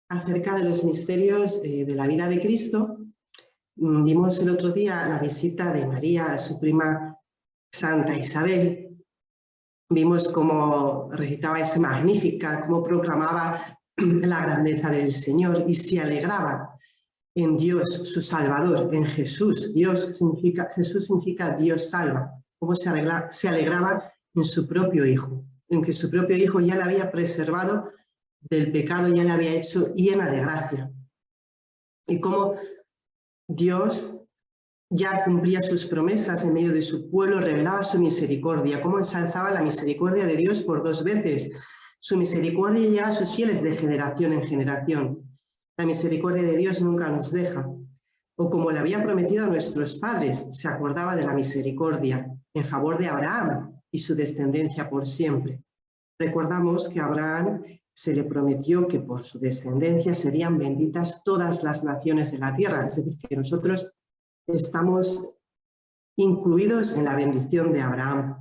acerca de los misterios de la vida de Cristo. Vimos el otro día la visita de María a su prima Santa Isabel. Vimos cómo recitaba ese Magníficat, cómo proclamaba la grandeza del Señor y se alegraba en Dios, su Salvador, en Jesús. Jesús significa Dios salva. Cómo se alegraba en su propio Hijo, en que su propio Hijo ya la había preservado del pecado, ya la había hecho llena de gracia. Y cómo Dios ya cumplía sus promesas en medio de su pueblo, revelaba su misericordia, cómo ensalzaba la misericordia de Dios por 2 veces. Su misericordia llega a sus fieles de generación en generación. La misericordia de Dios nunca nos deja. O como le había prometido a nuestros padres, se acordaba de la misericordia en favor de Abraham y su descendencia por siempre. Recordamos que a Abraham se le prometió que por su descendencia serían benditas todas las naciones de la tierra, es decir, que nosotros estamos incluidos en la bendición de Abraham.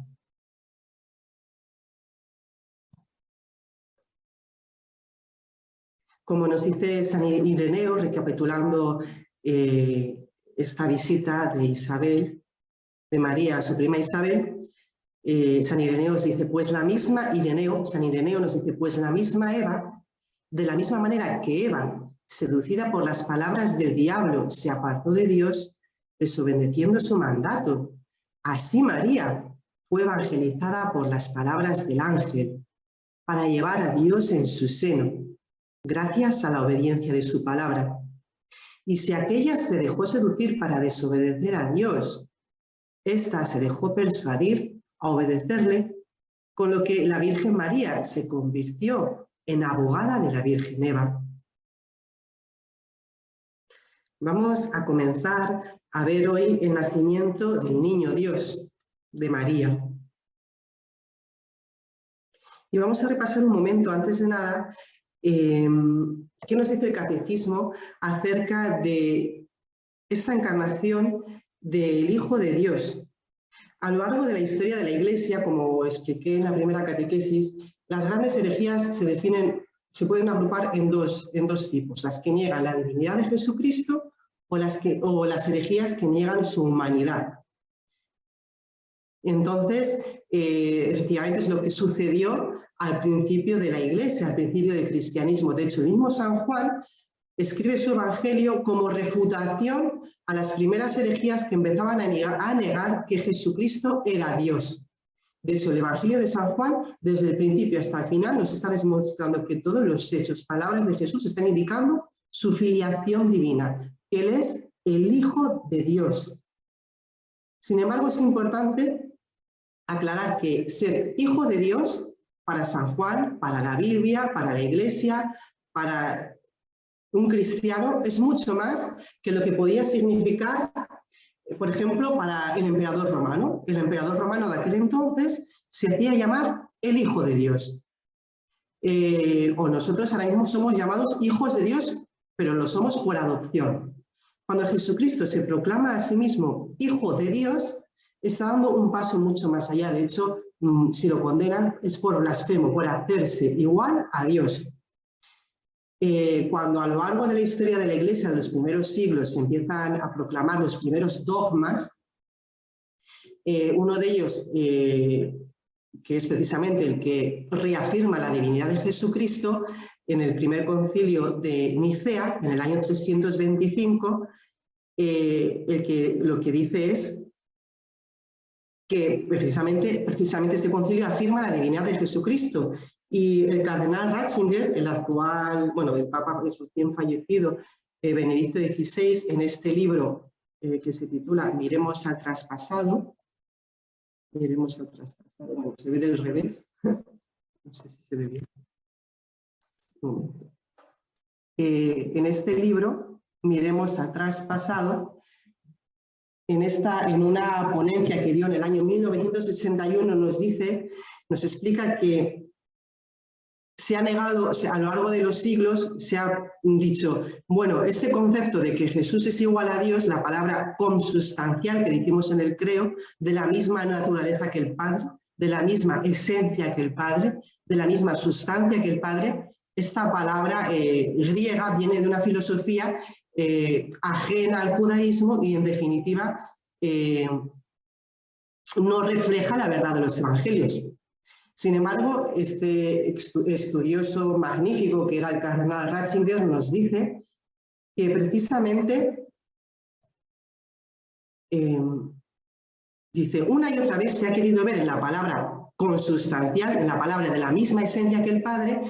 Como nos dice San Ireneo, recapitulando esta visita de Isabel, de María a su prima Isabel, San Ireneo nos dice, pues la misma San Ireneo nos dice, pues la misma Eva, de la misma manera que Eva, seducida por las palabras del diablo, se apartó de Dios, desobedeciendo su mandato. Así María fue evangelizada por las palabras del ángel, para llevar a Dios en su seno, gracias a la obediencia de su palabra. Y si aquella se dejó seducir para desobedecer a Dios, ésta se dejó persuadir a obedecerle, con lo que la Virgen María se convirtió en abogada de la Virgen Eva. Vamos a comenzar a ver hoy el nacimiento del niño Dios, de María. Y vamos a repasar un momento, antes de nada, qué nos dice el Catecismo acerca de esta encarnación del Hijo de Dios. A lo largo de la historia de la Iglesia, como expliqué en la primera catequesis, las grandes herejías se pueden agrupar en dos tipos: las que niegan la divinidad de Jesucristo o las herejías que niegan su humanidad. Entonces, efectivamente es lo que sucedió al principio de la Iglesia, al principio del cristianismo. De hecho, el mismo San Juan escribe su Evangelio como refutación a las primeras herejías que empezaban a negar que Jesucristo era Dios. De hecho, el Evangelio de San Juan, desde el principio hasta el final, nos está demostrando que todos los hechos, palabras de Jesús, están indicando su filiación divina. Él es el Hijo de Dios. Sin embargo, es importante aclarar que ser Hijo de Dios, para San Juan, para la Biblia, para la Iglesia, para un cristiano, es mucho más que lo que podía significar, por ejemplo, para el emperador romano. El emperador romano de aquel entonces se hacía llamar el Hijo de Dios. O nosotros ahora mismo somos llamados hijos de Dios, pero lo somos por adopción. Cuando Jesucristo se proclama a sí mismo Hijo de Dios, está dando un paso mucho más allá. De hecho, si lo condenan es por blasfemo, por hacerse igual a Dios. Cuando a lo largo de la historia de la Iglesia, de los primeros siglos, se empiezan a proclamar los primeros dogmas, uno de ellos, que es precisamente el que reafirma la divinidad de Jesucristo, en el primer concilio de Nicea, en el año 325, lo que dice es que precisamente este concilio afirma la divinidad de Jesucristo. Y el cardenal Ratzinger, el actual, el Papa recién fallecido, Benedicto XVI, en este libro que se titula Miremos al traspasado, se ve del revés, no sé si se ve bien. En este libro, Miremos al traspasado, en una ponencia que dio en el año 1981, nos explica que se ha negado, a lo largo de los siglos, se ha dicho, bueno, este concepto de que Jesús es igual a Dios, la palabra consubstancial que decimos en el credo, de la misma naturaleza que el Padre, de la misma esencia que el Padre, de la misma sustancia que el Padre, esta palabra griega viene de una filosofía ajena al judaísmo y en definitiva no refleja la verdad de los evangelios. Sin embargo, este estudioso magnífico que era el cardenal Ratzinger nos dice que precisamente dice, una y otra vez se ha querido ver en la palabra consustancial, en la palabra de la misma esencia que el Padre,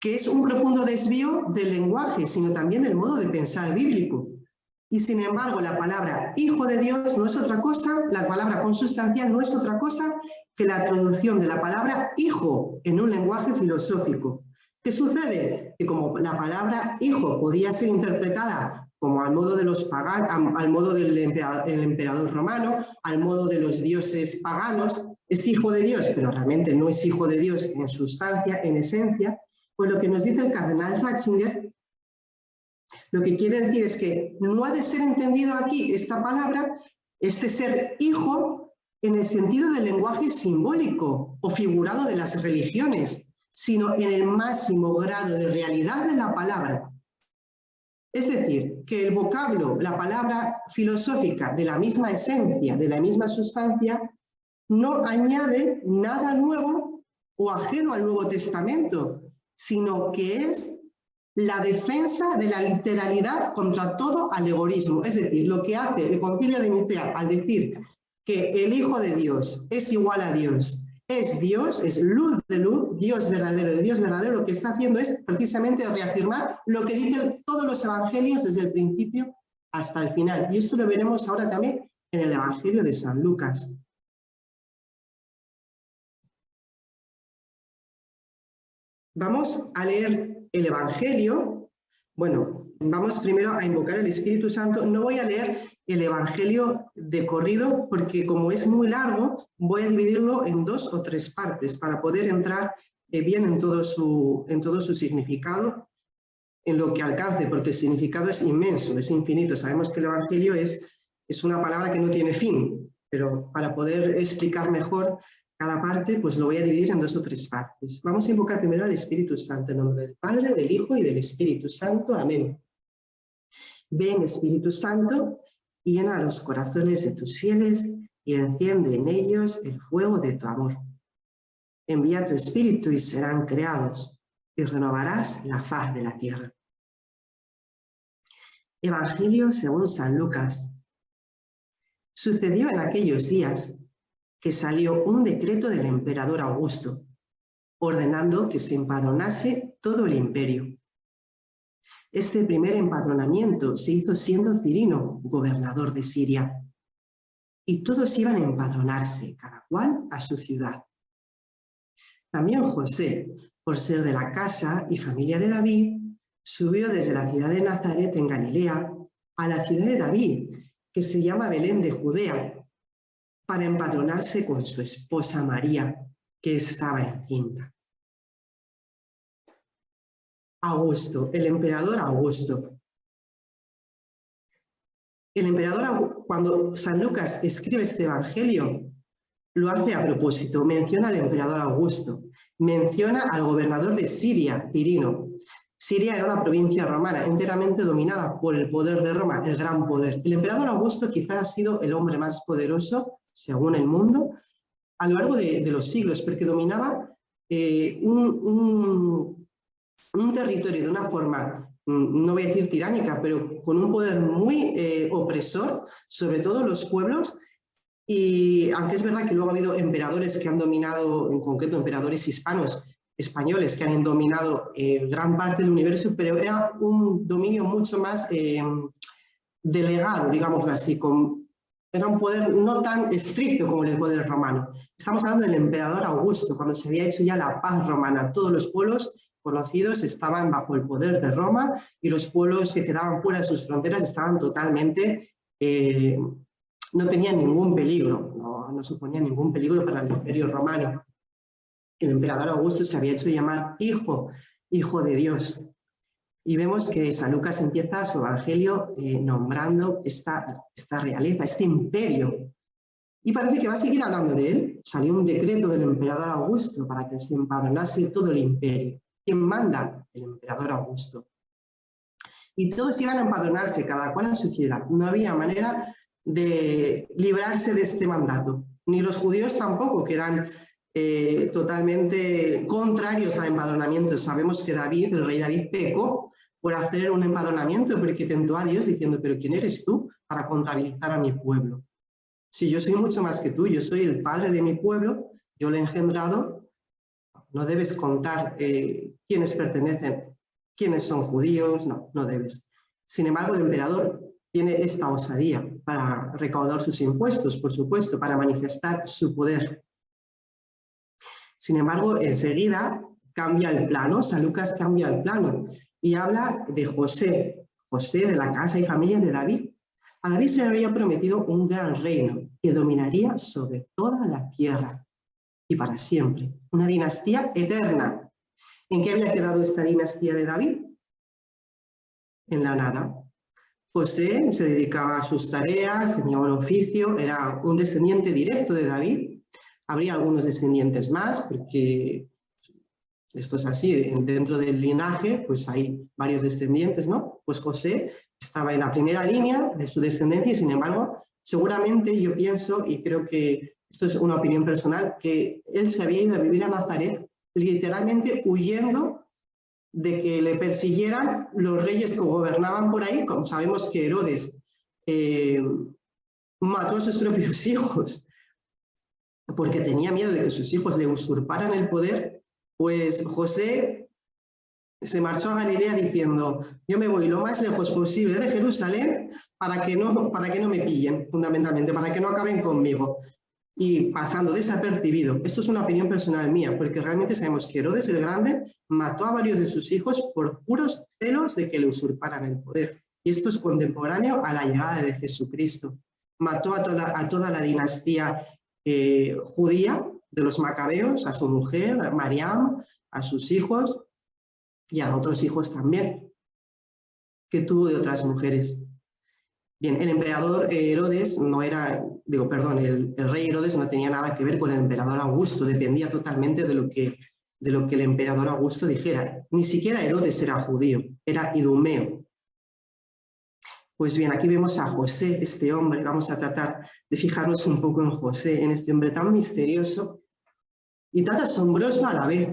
que es un profundo desvío del lenguaje, sino también del modo de pensar bíblico. Y sin embargo, la palabra Hijo de Dios no es otra cosa, la palabra consustancial no es otra cosa que la traducción de la palabra hijo en un lenguaje filosófico. ¿Qué sucede? Que como la palabra hijo podía ser interpretada como al modo de los paganos, al modo del emperador romano, al modo de los dioses paganos, es hijo de Dios, pero realmente no es hijo de Dios en sustancia, en esencia, pues lo que nos dice el cardenal Ratzinger, lo que quiere decir es que no ha de ser entendido aquí esta palabra, este ser hijo, en el sentido del lenguaje simbólico o figurado de las religiones, sino en el máximo grado de realidad de la palabra. Es decir, que el vocablo, la palabra filosófica de la misma esencia, de la misma sustancia, no añade nada nuevo o ajeno al Nuevo Testamento, sino que es la defensa de la literalidad contra todo alegorismo. Es decir, lo que hace el Concilio de Nicea al decir que el Hijo de Dios es igual a Dios, es luz de luz, Dios verdadero de Dios verdadero, lo que está haciendo es precisamente reafirmar lo que dicen todos los evangelios desde el principio hasta el final. Y esto lo veremos ahora también en el Evangelio de San Lucas. Vamos a leer el Evangelio. Bueno, vamos primero a invocar al Espíritu Santo. No voy a leer el Evangelio de corrido porque como es muy largo, voy a dividirlo en 2 o 3 partes para poder entrar bien en todo su significado, en lo que alcance, porque el significado es inmenso, es infinito. Sabemos que el Evangelio es una palabra que no tiene fin, pero para poder explicar mejor cada parte, pues lo voy a dividir en 2 o 3 partes. Vamos a invocar primero al Espíritu Santo, en nombre del Padre, del Hijo y del Espíritu Santo. Amén. Ven, Espíritu Santo, y llena los corazones de tus fieles y enciende en ellos el fuego de tu amor. Envía tu Espíritu y serán creados, y renovarás la faz de la tierra. Evangelio según San Lucas. Sucedió en aquellos días que salió un decreto del emperador Augusto, ordenando que se empadronase todo el imperio. Este primer empadronamiento se hizo siendo Cirino gobernador de Siria, y todos iban a empadronarse, cada cual a su ciudad. También José, por ser de la casa y familia de David, subió desde la ciudad de Nazaret en Galilea a la ciudad de David, que se llama Belén de Judea, para empadronarse con su esposa María, que estaba encinta. Augusto, el emperador Augusto. El emperador, cuando San Lucas escribe este evangelio, lo hace a propósito, menciona al emperador Augusto, menciona al gobernador de Siria, Cirino. Siria era una provincia romana enteramente dominada por el poder de Roma, el gran poder. El emperador Augusto quizás ha sido el hombre más poderoso, según el mundo, a lo largo de los siglos, porque dominaba un territorio de una forma, no voy a decir tiránica, pero con un poder muy opresor sobre todos los pueblos. Y aunque es verdad que luego ha habido emperadores que han dominado, en concreto emperadores hispanos, españoles, que han dominado gran parte del universo, pero era un dominio mucho más delegado, digámoslo así, era un poder no tan estricto como el poder romano. Estamos hablando del emperador Augusto, cuando se había hecho ya la paz romana. Todos los pueblos conocidos estaban bajo el poder de Roma y los pueblos que quedaban fuera de sus fronteras estaban totalmente, no tenían ningún peligro, no suponían ningún peligro para el imperio romano. El emperador Augusto se había hecho llamar hijo de Dios. Y vemos que San Lucas empieza su evangelio nombrando esta realeza, este imperio. Y parece que va a seguir hablando de él. Salió un decreto del emperador Augusto para que se empadronase todo el imperio. ¿Quién manda? El emperador Augusto. Y todos iban a empadronarse, cada cual a su ciudad. No había manera de librarse de este mandato. Ni los judíos tampoco, que eran totalmente contrarios al empadronamiento. Sabemos que David, el rey David, pecó por hacer un empadronamiento, porque tentó a Dios diciendo, pero ¿quién eres tú para contabilizar a mi pueblo? Si yo soy mucho más que tú, yo soy el padre de mi pueblo, yo le he engendrado, no debes contar quiénes pertenecen, quiénes son judíos, no debes. Sin embargo, el emperador tiene esta osadía para recaudar sus impuestos, por supuesto, para manifestar su poder. Sin embargo, enseguida cambia el plano, San Lucas cambia el plano y habla de José, José de la casa y familia de David. A David se le había prometido un gran reino que dominaría sobre toda la tierra y para siempre, una dinastía eterna. ¿En qué había quedado esta dinastía de David? En la nada. José se dedicaba a sus tareas, tenía un oficio, era un descendiente directo de David. Habría algunos descendientes más, porque esto es así, dentro del linaje pues hay varios descendientes, ¿no? Pues José estaba en la primera línea de su descendencia y sin embargo, seguramente yo pienso, y creo que esto es una opinión personal, que él se había ido a vivir a Nazaret literalmente huyendo de que le persiguieran los reyes que gobernaban por ahí. Como sabemos que Herodes mató a sus propios hijos porque tenía miedo de que sus hijos le usurparan el poder, pues José se marchó a Galilea diciendo, yo me voy lo más lejos posible de Jerusalén para que no me pillen, fundamentalmente, para que no acaben conmigo. Y pasando desapercibido. Esto es una opinión personal mía, porque realmente sabemos que Herodes el Grande mató a varios de sus hijos por puros celos de que le usurparan el poder. Y esto es contemporáneo a la llegada de Jesucristo. Mató a toda la dinastía judía de los macabeos, a su mujer, a Mariam, a sus hijos y a otros hijos también, que tuvo de otras mujeres. Bien, el emperador Herodes no era, el rey Herodes no tenía nada que ver con el emperador Augusto, dependía totalmente de lo que el emperador Augusto dijera. Ni siquiera Herodes era judío, era idumeo. Pues bien, aquí vemos a José, este hombre, vamos a tratar de fijarnos un poco en José, en este hombre tan misterioso y tan asombroso a la vez.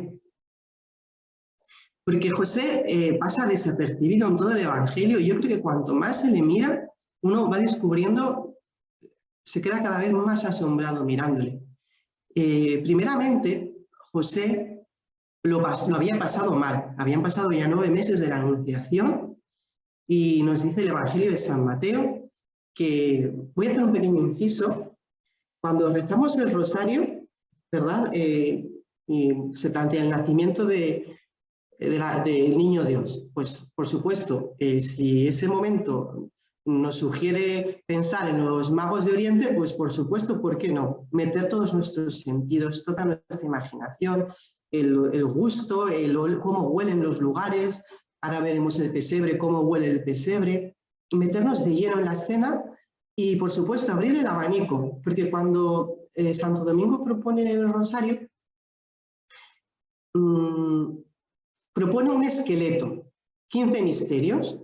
Porque José pasa desapercibido en todo el Evangelio y yo creo que cuanto más se le mira, uno va descubriendo, se queda cada vez más asombrado mirándole. Primeramente, José lo había pasado mal. Habían pasado ya 9 meses de la Anunciación y nos dice el Evangelio de San Mateo que, voy a hacer un pequeño inciso, cuando rezamos el rosario, ¿verdad? Y se plantea el nacimiento del niño Dios. Pues, por supuesto, si ese momento nos sugiere pensar en los magos de Oriente, pues por supuesto, ¿por qué no? Meter todos nuestros sentidos, toda nuestra imaginación, el gusto, cómo huelen los lugares, ahora veremos el pesebre, cómo huele el pesebre, meternos de lleno en la escena y por supuesto abrir el abanico, porque cuando Santo Domingo propone el rosario, propone un esqueleto, 15 misterios,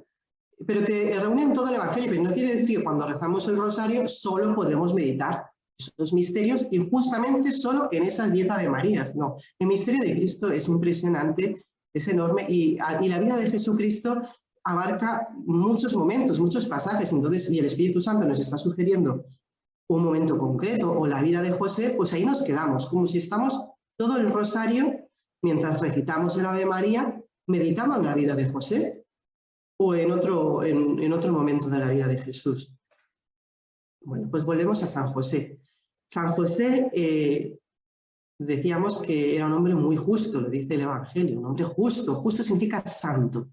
pero que reúnen todo el Evangelio, pero no quiere decir que cuando rezamos el rosario solo podemos meditar esos misterios y justamente solo en esas 10 Ave Marías. No, el misterio de Cristo es impresionante, es enorme y la vida de Jesucristo abarca muchos momentos, muchos pasajes. Entonces, si el Espíritu Santo nos está sugiriendo un momento concreto o la vida de José, pues ahí nos quedamos, como si estamos todo el rosario, mientras recitamos el Ave María, meditando en la vida de José o en otro momento de la vida de Jesús. Bueno, pues volvemos a San José. San José, decíamos que era un hombre muy justo, lo dice el Evangelio, un hombre justo. Justo significa santo,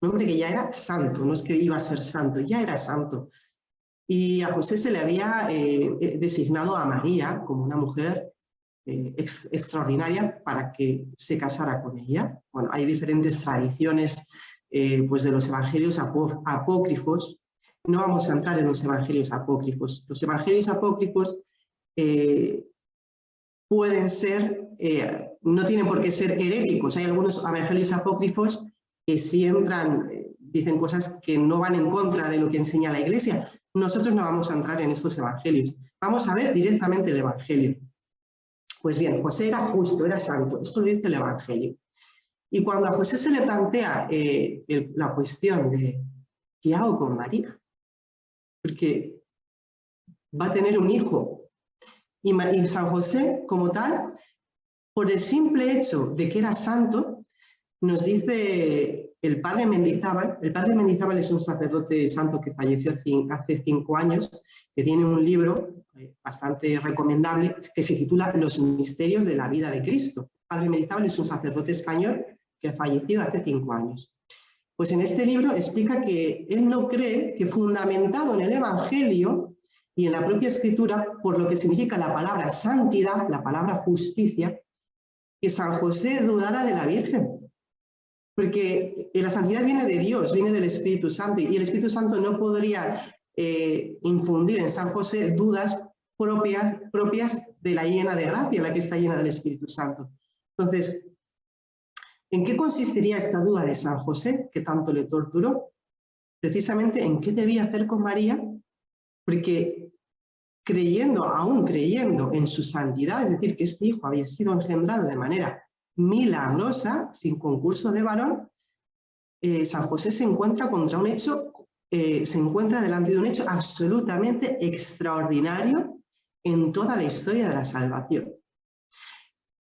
un hombre que ya era santo, no es que iba a ser santo, ya era santo. Y a José se le había designado a María como una mujer extraordinaria para que se casara con ella. Bueno, hay diferentes tradiciones pues de los evangelios apócrifos. No vamos a entrar en los evangelios apócrifos. Los evangelios apócrifos pueden ser no tienen por qué ser heréticos. Hay algunos evangelios apócrifos que sí entran, dicen cosas que no van en contra de lo que enseña la Iglesia. Nosotros no vamos a entrar en estos evangelios. Vamos a ver directamente el evangelio. Pues bien, José era justo, era santo. Esto lo dice el evangelio. Y cuando a José se le plantea la cuestión de ¿qué hago con María? Porque va a tener un hijo. Y San José, como tal, por el simple hecho de que era santo, nos dice el padre Mendizábal. El padre Mendizábal es un sacerdote santo que falleció hace 5 años, que tiene un libro bastante recomendable que se titula Los misterios de la vida de Cristo. El padre Mendizábal es un sacerdote español que falleció hace 5 años. Pues en este libro explica que él no cree que, fundamentado en el Evangelio y en la propia Escritura, por lo que significa la palabra santidad, la palabra justicia, que San José dudara de la Virgen. Porque la santidad viene de Dios, viene del Espíritu Santo, y el Espíritu Santo no podría infundir en San José dudas propias de la llena de gracia, la que está llena del Espíritu Santo. Entonces, ¿en qué consistiría esta duda de San José, que tanto le torturó? Precisamente en qué debía hacer con María, porque aún creyendo en su santidad, es decir, que este hijo había sido engendrado de manera milagrosa, sin concurso de varón, San José se encuentra delante de un hecho absolutamente extraordinario en toda la historia de la salvación.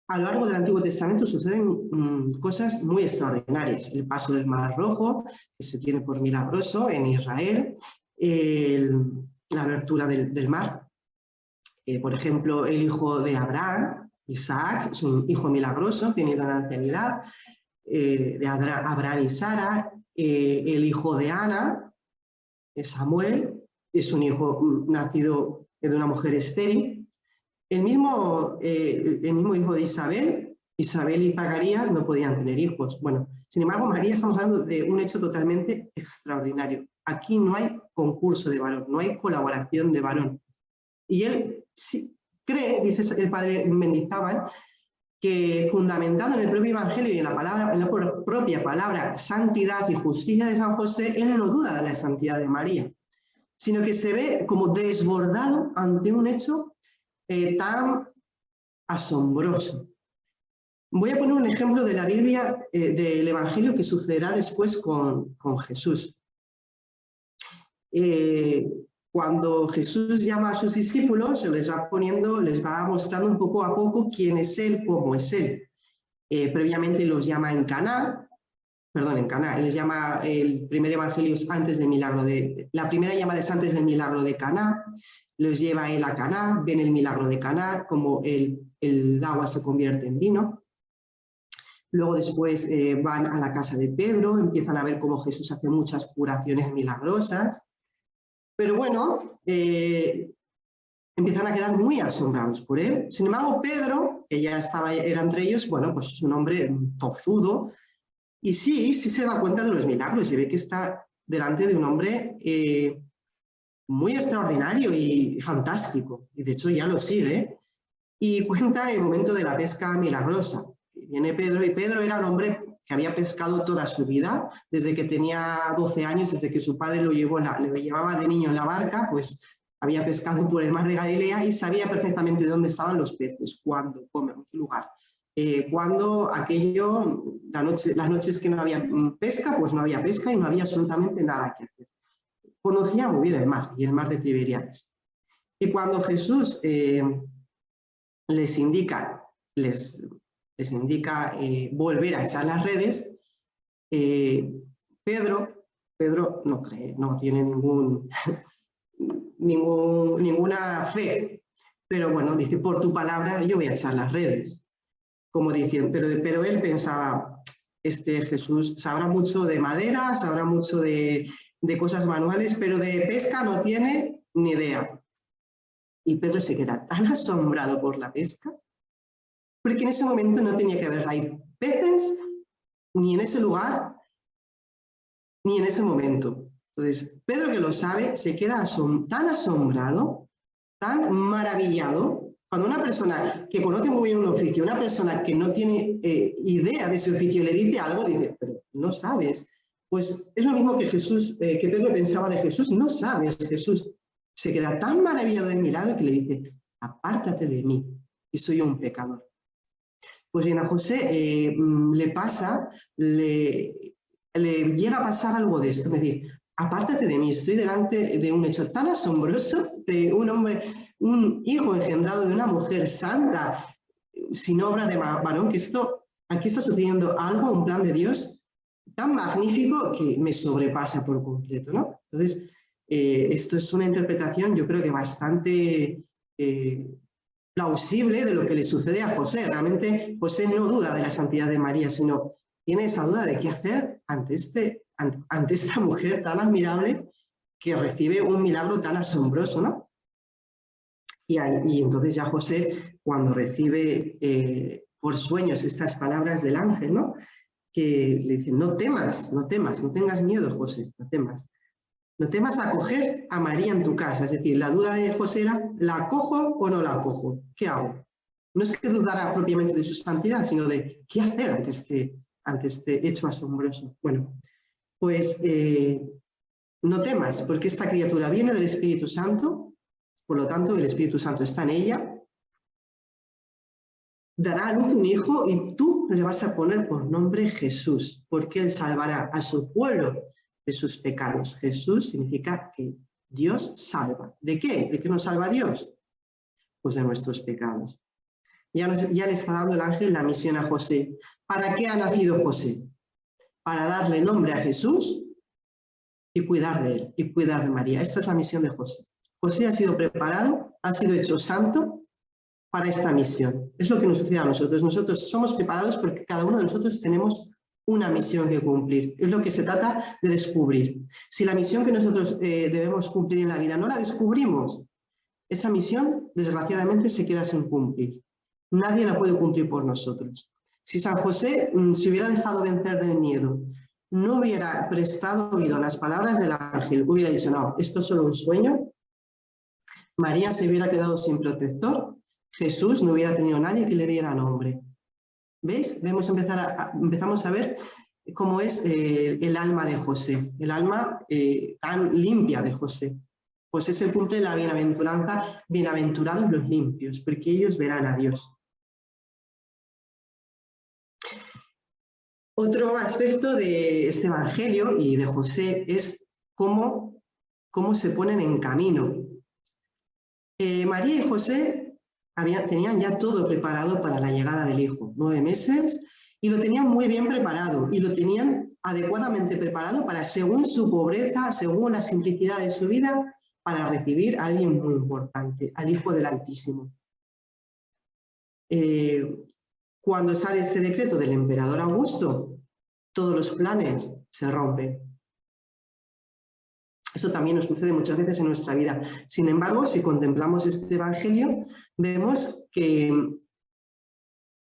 A lo largo del Antiguo Testamento suceden cosas muy extraordinarias. El paso del Mar Rojo, que se tiene por milagroso en Israel, la abertura del mar. Por ejemplo, el hijo de Abraham, Isaac, es un hijo milagroso, tenido en la ancianidad, de Abraham y Sara. El hijo de Ana, Samuel, es un hijo nacido de una mujer estéril. El mismo hijo de Isabel y Zacarías no podían tener hijos. Bueno, sin embargo, María, estamos hablando de un hecho totalmente extraordinario. Aquí no hay concurso de varón, no hay colaboración de varón. Y él sí cree, dice el padre Mendizábal, que fundamentado en el propio Evangelio y en la propia palabra santidad y justicia de San José, él no duda de la santidad de María, sino que se ve como desbordado ante un hecho tan asombroso. Voy a poner un ejemplo de la Biblia, del Evangelio, que sucederá después con Jesús. Cuando Jesús llama a sus discípulos, se les va mostrando un poco a poco quién es Él, cómo es Él. Previamente los llama en Caná, les llama, el primer evangelio es antes del milagro la primera llamada es antes del milagro de Caná, los lleva él a Caná, ven el milagro de Caná, como el agua se convierte en vino. Luego después van a la casa de Pedro, empiezan a ver cómo Jesús hace muchas curaciones milagrosas. Pero bueno, empiezan a quedar muy asombrados por él. Sin embargo, Pedro, que ya era entre ellos, bueno, pues es un hombre tozudo, y sí se da cuenta de los milagros, y ve que está delante de un hombre muy extraordinario y fantástico, y de hecho ya lo sigue, y cuenta el momento de la pesca milagrosa. Viene Pedro, y Pedro era un hombre que había pescado toda su vida, desde que tenía 12 años, desde que su padre le llevaba de niño en la barca, pues había pescado por el mar de Galilea y sabía perfectamente dónde estaban los peces, cuándo, cómo, en qué lugar. Cuando las noches que no había pesca, pues no había pesca y no había absolutamente nada que hacer. Conocía muy bien el mar, y el mar de Tiberíades. Y cuando Jesús les indica volver a echar las redes, Pedro no cree, no tiene ninguna fe, pero bueno, dice, por tu palabra yo voy a echar las redes. Como diciendo, pero él pensaba, Jesús sabrá mucho de madera, sabrá mucho de cosas manuales, pero de pesca no tiene ni idea. Y Pedro se queda tan asombrado por la pesca, porque en ese momento no tenía que haber ahí peces, ni en ese lugar, ni en ese momento. Entonces, Pedro, que lo sabe, se queda tan asombrado, tan maravillado, Cuando una persona que conoce muy bien un oficio, una persona que no tiene idea de ese oficio le dice algo, dice, pero no sabes. Pues es lo mismo que Jesús, que Pedro pensaba de Jesús, no sabes. Jesús se queda tan maravillado del milagro que le dice, apártate de mí, que soy un pecador. Pues bien, a José le pasa, le llega a pasar algo de esto, es decir, apártate de mí, estoy delante de un hecho tan asombroso de un hombre, un hijo engendrado de una mujer santa, sin obra de varón, que aquí está sucediendo algo, un plan de Dios tan magnífico que me sobrepasa por completo, ¿no? Entonces, esto es una interpretación, yo creo que bastante plausible de lo que le sucede a José. Realmente José no duda de la santidad de María, sino tiene esa duda de qué hacer ante esta mujer tan admirable que recibe un milagro tan asombroso, ¿no? Y entonces ya José, cuando recibe por sueños estas palabras del ángel, ¿no? Que le dicen, no temas, no temas, no tengas miedo, José, no temas. No temas acoger a María en tu casa. Es decir, la duda de José era, ¿la acojo o no la acojo? ¿Qué hago? No es que dudara propiamente de su santidad, sino de qué hacer ante este hecho asombroso. Bueno, pues no temas, porque esta criatura viene del Espíritu Santo, por lo tanto el Espíritu Santo está en ella, dará a luz un hijo y tú le vas a poner por nombre Jesús, porque él salvará a su pueblo de sus pecados. Jesús significa que Dios salva. ¿De qué? ¿De qué nos salva Dios? Pues de nuestros pecados. Ya le está dando el ángel la misión a José. ¿Para qué ha nacido José? Para darle nombre a Jesús y cuidar de él, y cuidar de María. Esta es la misión de José. José ha sido preparado, ha sido hecho santo para esta misión. Es lo que nos sucede a nosotros. Nosotros somos preparados porque cada uno de nosotros tenemos una misión que cumplir. Es lo que se trata de descubrir. Si la misión que nosotros debemos cumplir en la vida no la descubrimos, esa misión, desgraciadamente, se queda sin cumplir. Nadie la puede cumplir por nosotros. Si San José se hubiera dejado vencer del miedo, no hubiera prestado oído a las palabras del ángel, hubiera dicho, no, esto es solo un sueño, María se hubiera quedado sin protector, Jesús no hubiera tenido nadie que le diera nombre. ¿Veis? Empezamos a ver cómo es el alma de José, el alma tan limpia de José. José se cumple la bienaventuranza, bienaventurados los limpios, porque ellos verán a Dios. Otro aspecto de este evangelio y de José es cómo se ponen en camino. María y José tenían ya todo preparado para la llegada del hijo, 9 meses, y lo tenían muy bien preparado, y lo tenían adecuadamente preparado para, según su pobreza, según la simplicidad de su vida, para recibir a alguien muy importante, al Hijo del Altísimo. Cuando sale este decreto del emperador Augusto, todos los planes se rompen. Eso también nos sucede muchas veces en nuestra vida. Sin embargo, si contemplamos este evangelio, vemos que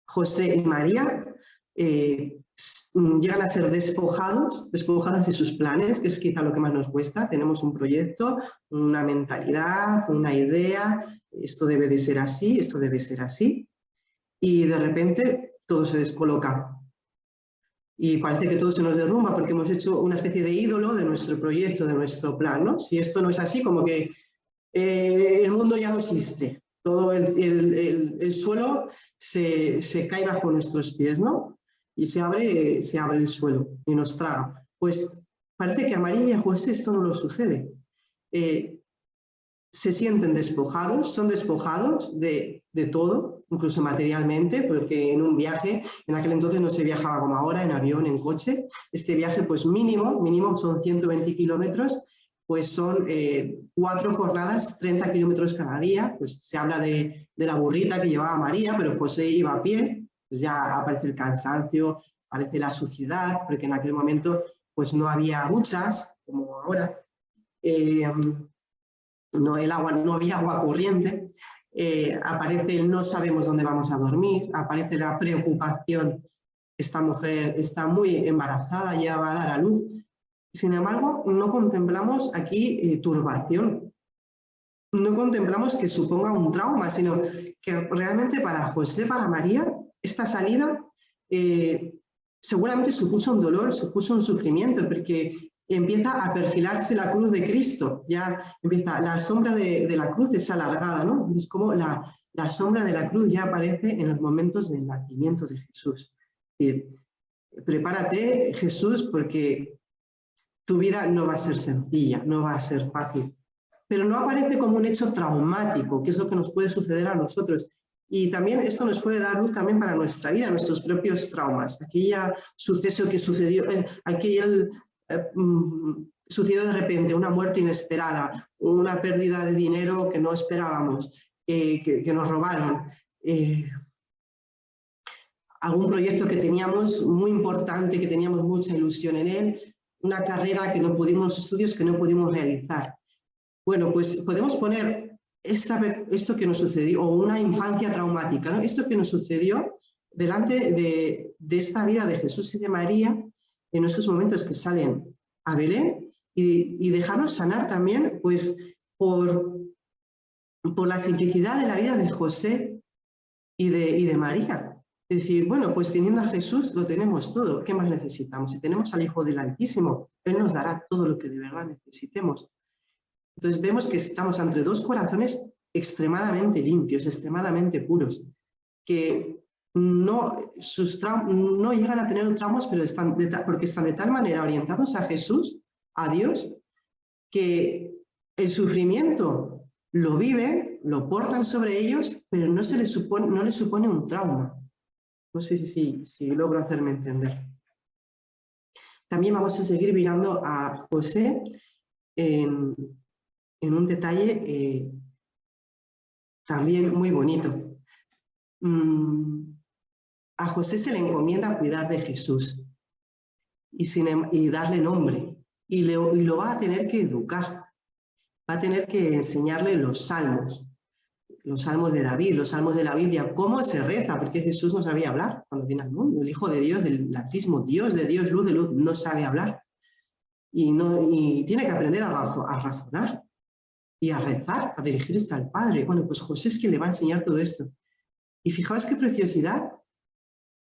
José y María llegan a ser despojados de sus planes, que es quizá lo que más nos cuesta. Tenemos un proyecto, una mentalidad, una idea, esto debe de ser así, esto debe ser así, y de repente todo se descoloca. Y parece que todo se nos derrumba porque hemos hecho una especie de ídolo de nuestro proyecto, de nuestro plan, ¿no? Si esto no es así, como que el mundo ya no existe. Todo el suelo se cae bajo nuestros pies, ¿no? Y se abre el suelo y nos traga. Pues parece que a María y a José esto no lo sucede. Se sienten despojados, son despojados de todo, incluso materialmente, porque en un viaje, en aquel entonces no se viajaba como ahora, en avión, en coche. Este viaje, pues mínimo son 120 kilómetros, pues son 4 jornadas, 30 kilómetros cada día. Pues se habla de la burrita que llevaba María, pero José iba a pie, pues ya aparece el cansancio, aparece la suciedad, porque en aquel momento pues no había duchas, como ahora. No había agua corriente, aparece el no sabemos dónde vamos a dormir, aparece la preocupación, esta mujer está muy embarazada, ya va a dar a luz. Sin embargo, no contemplamos aquí turbación. no contemplamos que suponga un trauma, sino que realmente para José, para María, esta salida seguramente supuso un dolor, supuso un sufrimiento, porque empieza a perfilarse la cruz de Cristo, ya empieza, la sombra de la cruz es alargada, ¿no? Es como la sombra de la cruz ya aparece en los momentos del nacimiento de Jesús. Es decir, prepárate, Jesús, porque tu vida no va a ser sencilla, no va a ser fácil. Pero no aparece como un hecho traumático, que es lo que nos puede suceder a nosotros. Y también esto nos puede dar luz también para nuestra vida, nuestros propios traumas. Aquella suceso que sucedió, sucedió de repente, una muerte inesperada, una pérdida de dinero que no esperábamos, que nos robaron, algún proyecto que teníamos muy importante, que teníamos mucha ilusión en él, una carrera que no pudimos, estudios que no pudimos realizar. Bueno, pues podemos poner esto que nos sucedió, o una infancia traumática, ¿no? Esto que nos sucedió delante de esta vida de Jesús y de María, en estos momentos que salen a Belén, y dejarnos sanar también pues, por la simplicidad de la vida de José y de María. Es decir, bueno, pues teniendo a Jesús lo tenemos todo, ¿qué más necesitamos? Si tenemos al Hijo del Altísimo, Él nos dará todo lo que de verdad necesitemos. Entonces vemos que estamos entre dos corazones extremadamente limpios, extremadamente puros, que no llegan a tener traumas, pero porque están de tal manera orientados a Jesús, a Dios, que el sufrimiento lo viven, lo portan sobre ellos, pero no les supone un trauma. No sé si logro hacerme entender. También vamos a seguir mirando a José en un detalle también muy bonito. A José se le encomienda cuidar de Jesús y darle nombre, y lo va a tener que educar, va a tener que enseñarle los salmos de David, los salmos de la Biblia, cómo se reza, porque Jesús no sabía hablar cuando vino al mundo, el Hijo de Dios, del Altísimo, Dios de Dios, luz de luz, no sabe hablar, y tiene que aprender a razonar y a rezar, a dirigirse al Padre. Bueno, pues José es quien le va a enseñar todo esto. Y fijaos qué preciosidad,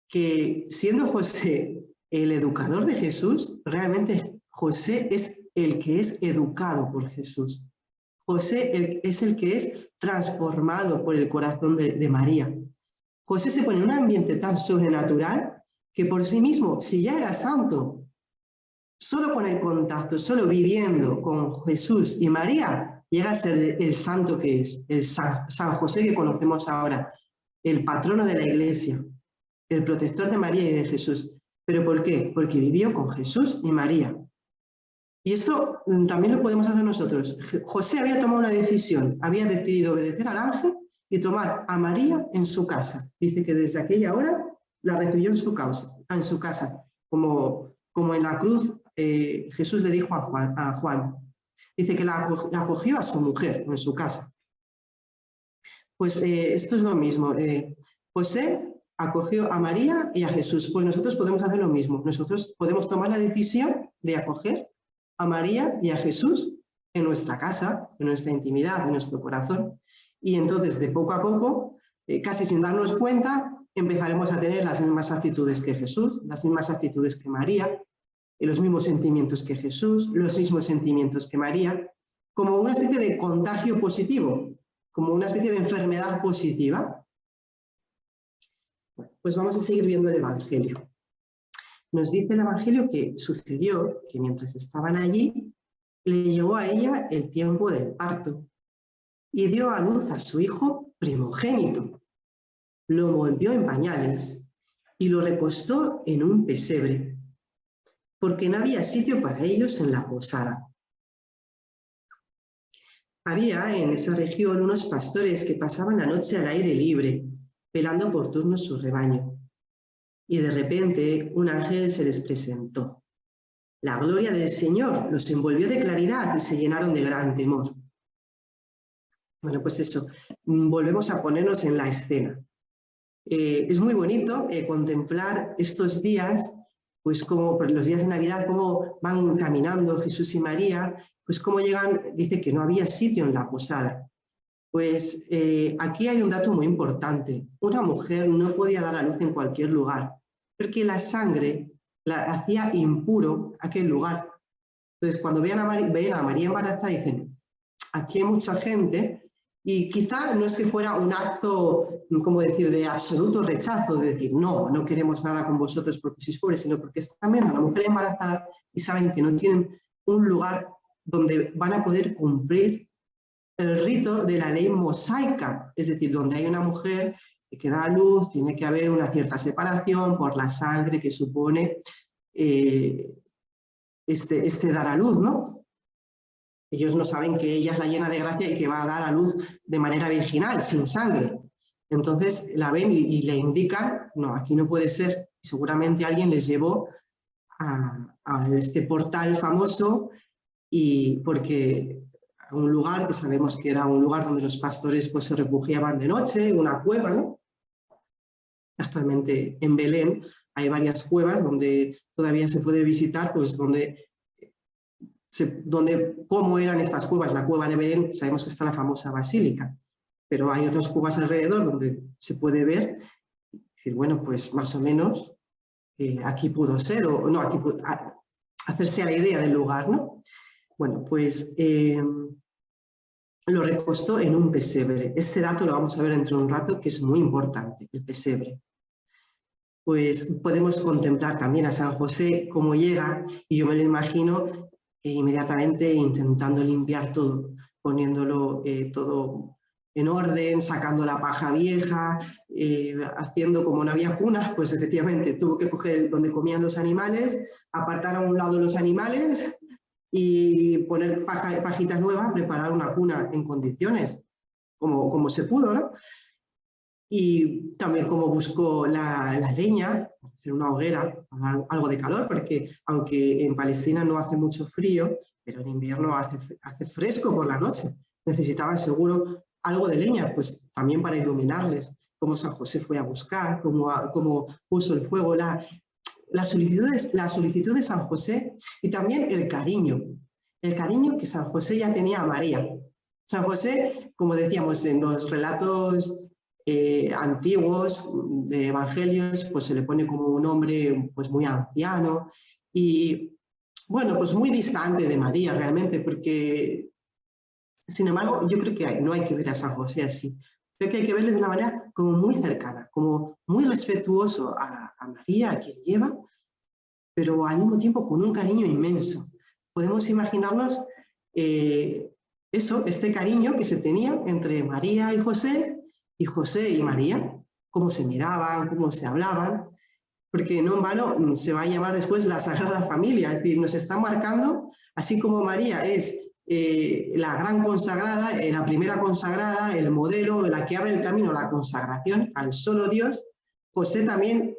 que siendo José el educador de Jesús, realmente José es el que es educado por Jesús. José es el que es transformado por el corazón de María. José se pone en un ambiente tan sobrenatural que por sí mismo, si ya era santo, solo con el contacto, solo viviendo con Jesús y María, llega a ser el santo que es, el San José que conocemos ahora, el patrono de la Iglesia, el protector de María y de Jesús. ¿Pero por qué? Porque vivió con Jesús y María. Y esto también lo podemos hacer nosotros. José había tomado una decisión, había decidido obedecer al ángel y tomar a María en su casa. Dice que desde aquella hora la recibió en su casa, como en la cruz Jesús le dijo a Juan. Dice que la acogió a su mujer en su casa. Pues esto es lo mismo. José acogió a María y a Jesús. Pues nosotros podemos hacer lo mismo. Nosotros podemos tomar la decisión de acoger a María y a Jesús en nuestra casa, en nuestra intimidad, en nuestro corazón. Y entonces, de poco a poco, casi sin darnos cuenta, empezaremos a tener las mismas actitudes que Jesús, las mismas actitudes que María, los mismos sentimientos que Jesús, los mismos sentimientos que María, como una especie de contagio positivo, como una especie de enfermedad positiva. Bueno, pues vamos a seguir viendo el Evangelio. Nos dice el Evangelio que sucedió que mientras estaban allí, le llegó a ella el tiempo del parto y dio a luz a su hijo primogénito. Lo envolvió en pañales y lo recostó en un pesebre, porque no había sitio para ellos en la posada. Había en esa región unos pastores que pasaban la noche al aire libre, velando por turnos su rebaño. Y de repente un ángel se les presentó. La gloria del Señor los envolvió de claridad y se llenaron de gran temor. Bueno, pues eso, volvemos a ponernos en la escena. Es muy bonito contemplar estos días, pues como los días de Navidad, cómo van caminando Jesús y María, pues cómo llegan, dice que no había sitio en la posada. Pues aquí hay un dato muy importante. Una mujer no podía dar a luz en cualquier lugar, porque la sangre la hacía impuro aquel lugar. Entonces, cuando ven a María embarazada, dicen, aquí hay mucha gente, y quizá no es que fuera un acto, como decir, de absoluto rechazo, de decir, no, no queremos nada con vosotros porque sois pobres, sino porque están viendo a la mujer embarazada y saben que no tienen un lugar donde van a poder cumplir el rito de la ley mosaica, es decir, donde hay una mujer que da a luz, tiene que haber una cierta separación por la sangre que supone este dar a luz, ¿no? Ellos no saben que ella es la llena de gracia y que va a dar a luz de manera virginal, sin sangre. Entonces la ven y le indican, no, aquí no puede ser. Seguramente alguien les llevó a este portal famoso, y porque a un lugar que sabemos que era un lugar donde los pastores pues, se refugiaban de noche, una cueva, ¿no? Actualmente en Belén hay varias cuevas donde todavía se puede visitar, pues donde cómo eran estas cuevas. La cueva de Belén, sabemos que está la famosa basílica, pero hay otras cuevas alrededor donde se puede ver, decir, bueno, pues más o menos aquí pudo ser, o no, aquí pudo, hacerse a la idea del lugar, ¿no? Bueno, pues lo recostó en un pesebre. Este dato lo vamos a ver dentro de un rato, que es muy importante, el pesebre. Pues podemos contemplar también a San José cómo llega, y yo me lo imagino inmediatamente intentando limpiar todo, poniéndolo todo en orden, sacando la paja vieja, haciendo como no había cunas, pues efectivamente tuvo que coger donde comían los animales, apartar a un lado los animales y poner pajitas nuevas, preparar una cuna en condiciones, como se pudo, ¿no? Y también como buscó la leña, para hacer una hoguera, para dar algo de calor, porque aunque en Palestina no hace mucho frío, pero en invierno hace fresco por la noche. Necesitaba seguro algo de leña, pues también para iluminarles, como San José fue a buscar, cómo puso el fuego, la solicitud de San José, y también el cariño que San José ya tenía a María. San José, como decíamos en los relatos antiguos de evangelios, pues se le pone como un hombre pues muy anciano y bueno, pues muy distante de María realmente, porque sin embargo yo creo que no hay que ver a San José así. Creo que hay que verle de una manera como muy cercana, como muy respetuoso a María, a quien lleva, pero al mismo tiempo con un cariño inmenso. Podemos imaginarnos este cariño que se tenía entre María y José y María, cómo se miraban, cómo se hablaban, porque no en vano se va a llamar después la Sagrada Familia, es decir, nos está marcando, así como María es la gran consagrada, la primera consagrada, el modelo, la que abre el camino a la consagración al solo Dios, José también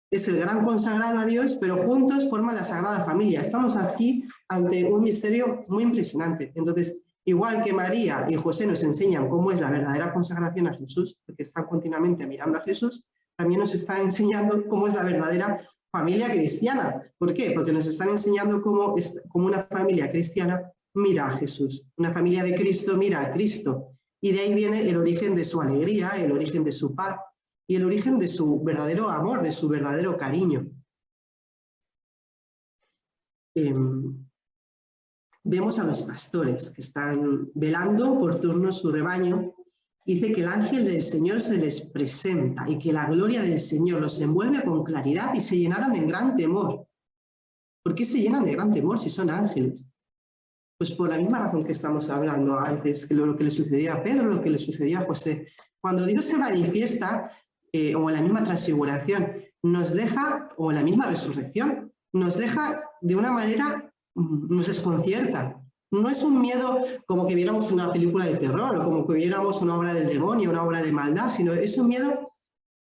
es el gran consagrado a Dios, pero juntos forman la Sagrada Familia. Estamos aquí ante un misterio muy impresionante. Entonces, igual que María y José nos enseñan cómo es la verdadera consagración a Jesús, porque están continuamente mirando a Jesús, también nos está enseñando cómo es la verdadera familia cristiana. ¿Por qué? Porque nos están enseñando cómo una familia cristiana mira a Jesús. Una familia de Cristo mira a Cristo. Y de ahí viene el origen de su alegría, el origen de su paz y el origen de su verdadero amor, de su verdadero cariño. Vemos a los pastores que están velando por turno su rebaño. Dice que el ángel del Señor se les presenta y que la gloria del Señor los envuelve con claridad y se llenaron de gran temor. ¿Por qué se llenan de gran temor si son ángeles? Pues por la misma razón que estamos hablando antes, que lo que le sucedió a Pedro, lo que le sucedió a José. Cuando Dios se manifiesta, o en la misma transfiguración, nos deja, o en la misma resurrección, nos deja de una manera, nos desconcierta. No es un miedo como que viéramos una película de terror, o como que viéramos una obra del demonio, una obra de maldad, sino es un miedo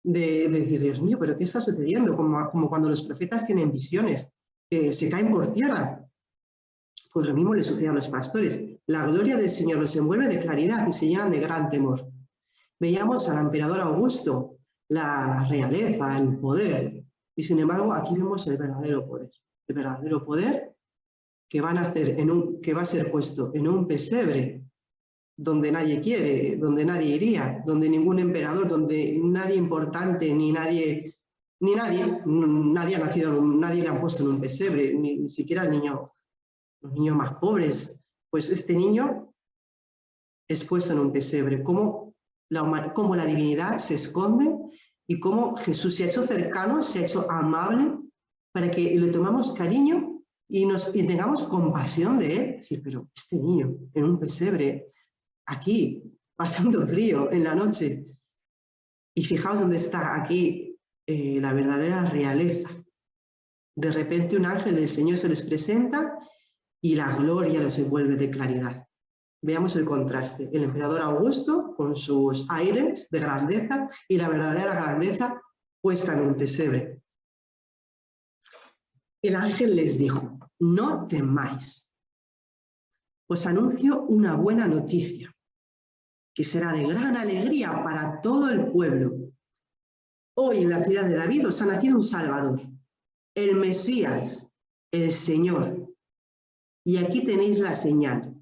de decir, Dios mío, ¿pero qué está sucediendo? Como cuando los profetas tienen visiones, se caen por tierra. Pues lo mismo le sucede a los pastores. La gloria del Señor los envuelve de claridad y se llenan de gran temor. Veíamos al emperador Augusto, la realeza, el poder, y sin embargo aquí vemos el verdadero poder que va a ser puesto en un pesebre, donde nadie quiere, donde nadie iría, donde ningún emperador, donde nadie importante, nadie ha nacido, nadie le han puesto en un pesebre, ni siquiera los niños más pobres. Pues este niño es puesto en un pesebre. Cómo la divinidad se esconde y cómo Jesús se ha hecho cercano, se ha hecho amable, para que le tomamos cariño y tengamos compasión de él. Es decir, pero este niño en un pesebre, aquí, pasando frío en la noche. Y fijaos dónde está aquí la verdadera realeza. De repente un ángel del Señor se les presenta y la gloria los envuelve de claridad. Veamos el contraste. El emperador Augusto, con sus aires de grandeza, y la verdadera grandeza puesta en un pesebre. El ángel les dijo: no temáis. Os anuncio una buena noticia, que será de gran alegría para todo el pueblo. Hoy en la ciudad de David os ha nacido un Salvador, el Mesías, el Señor. Y aquí tenéis la señal.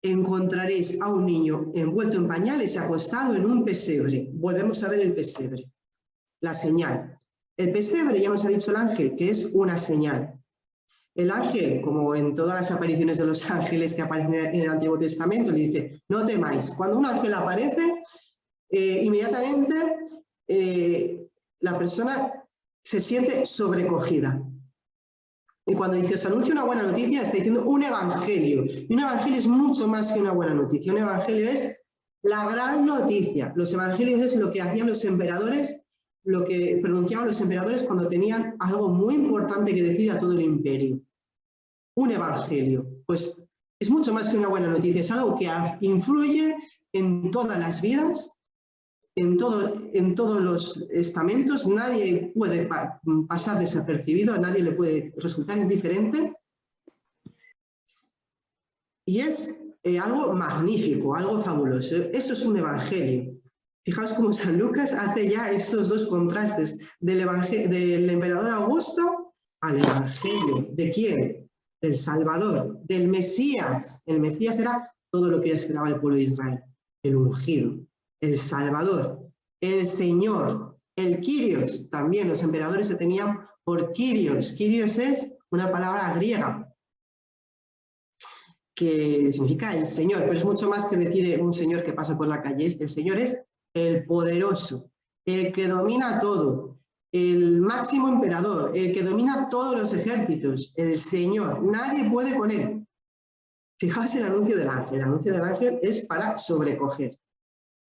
Encontraréis a un niño envuelto en pañales y acostado en un pesebre. Volvemos a ver el pesebre. La señal. El pesebre, ya nos ha dicho el ángel, que es una señal. El ángel, como en todas las apariciones de los ángeles que aparecen en el Antiguo Testamento, le dice: no temáis. Cuando un ángel aparece, inmediatamente la persona se siente sobrecogida. Y cuando dice: os anuncio una buena noticia, está diciendo un evangelio. Y un evangelio es mucho más que una buena noticia. Un evangelio es la gran noticia. Los evangelios es lo que hacían los emperadores, lo que pronunciaban los emperadores cuando tenían algo muy importante que decir a todo el imperio. Un evangelio. Pues es mucho más que una buena noticia. Es algo que influye en todas las vidas, en todos los estamentos. Nadie puede pasar desapercibido, a nadie le puede resultar indiferente. Y es algo magnífico, algo fabuloso. Eso es un evangelio. Fijaos cómo San Lucas hace ya estos dos contrastes del emperador Augusto al evangelio. ¿De quién? Del Salvador, del Mesías. El Mesías era todo lo que esperaba el pueblo de Israel. El ungido, el Salvador, el Señor, el Kyrios. También los emperadores se tenían por Kyrios. Kyrios es una palabra griega que significa el Señor, pero es mucho más que decir un señor que pasa por la calle. El Señor es el poderoso, el que domina todo, el máximo emperador, el que domina todos los ejércitos, el Señor. Nadie puede con él. Fijaos el anuncio del ángel. El anuncio del ángel es para sobrecoger.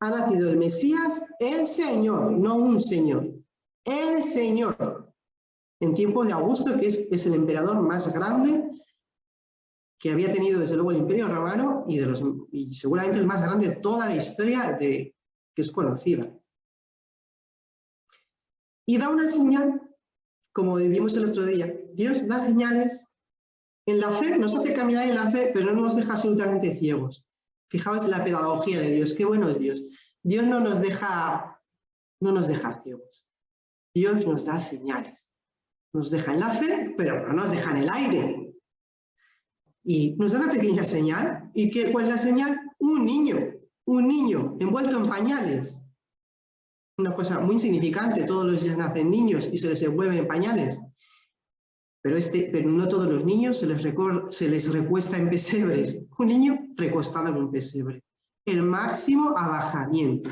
Ha nacido el Mesías, el Señor, no un señor. El Señor. En tiempos de Augusto, que es el emperador más grande que había tenido desde luego el Imperio Romano y seguramente el más grande de toda la historia que es conocida. Y da una señal, como vimos el otro día. Dios da señales. En la fe nos hace caminar en la fe, pero no nos deja absolutamente ciegos. Fijaos la pedagogía de Dios, qué bueno es Dios. Dios no nos deja ciegos. Dios nos da señales. Nos deja en la fe, pero no nos deja en el aire. Y nos da una pequeña señal. ¿Y cuál es la señal? Un niño envuelto en pañales. Una cosa muy insignificante, todos los días nacen niños y se les envuelven en pañales. Pero no todos los niños se les recuesta en pesebres. Un niño recostado en un pesebre. El máximo abajamiento.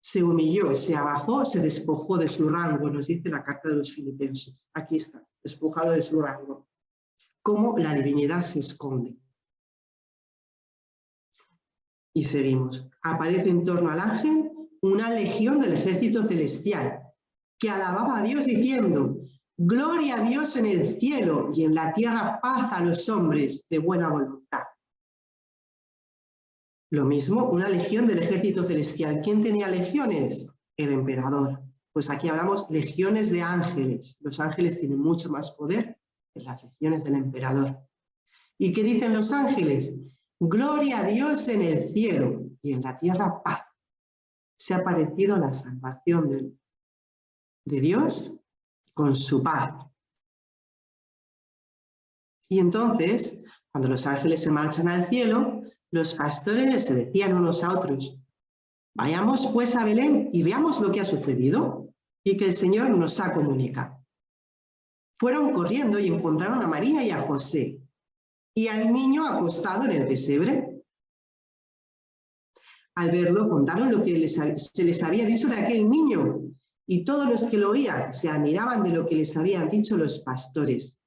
Se humilló, se abajó, se despojó de su rango, nos dice la carta de los Filipenses. Aquí está, despojado de su rango. Cómo la divinidad se esconde. Y seguimos. Aparece en torno al ángel una legión del ejército celestial que alababa a Dios diciendo: gloria a Dios en el cielo y en la tierra paz a los hombres de buena voluntad. Lo mismo, una legión del ejército celestial. ¿Quién tenía legiones? El emperador. Pues aquí hablamos legiones de ángeles. Los ángeles tienen mucho más poder que las legiones del emperador. ¿Y qué dicen los ángeles? Gloria a Dios en el cielo y en la tierra paz. Se ha aparecido la salvación de Dios con su paz. Y entonces, cuando los ángeles se marchan al cielo, Los pastores se decían unos a otros: vayamos pues a Belén y veamos lo que ha sucedido y que el Señor nos ha comunicado. Fueron corriendo y encontraron a María y a José y al niño acostado en el pesebre. Al verlo, contaron lo que se les había dicho de aquel niño, y todos los que lo oían se admiraban de lo que les habían dicho los pastores.